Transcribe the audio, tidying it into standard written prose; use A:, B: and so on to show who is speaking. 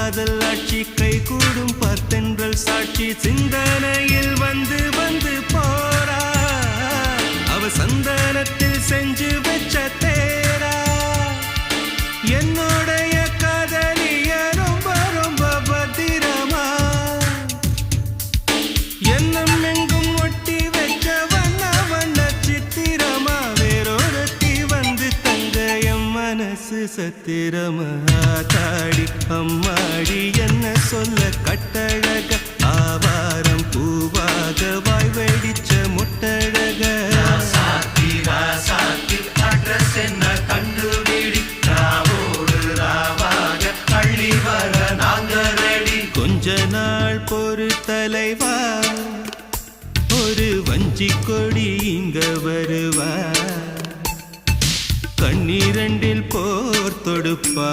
A: காதல் ஆட்சி கை கூடும் பார்த்தென்றல் சாட்சி சிந்தனையில் வந்து வந்து போறா அவ சந்தனத்தில் செஞ்சு வச்ச தேரா என்னுடைய காதலிய ரொம்ப ரொம்ப பத்திரமா என்னும் எங்கும் ஒட்டி வச்ச வண்ண வண்ண சித்திரமா வேறொருத்தி வந்து தங்க என் மனசு சத்திரமா தாடி அம்மாடி என்ன சொல்ல கட்டழக ஆவாரம் பூவாக வாய் வெடிச்ச முட்டழக
B: அட்ரஸ் என்ன கண்டுபிடி ராவோடு ராவாக அள்ளி வர நாங்க ரெடி
A: கொஞ்ச நாள் பொறு தலைவா ஒரு வஞ்சி கொடி இங்க வருவா கண்ணீரண்டில் போர் தொடுப்பா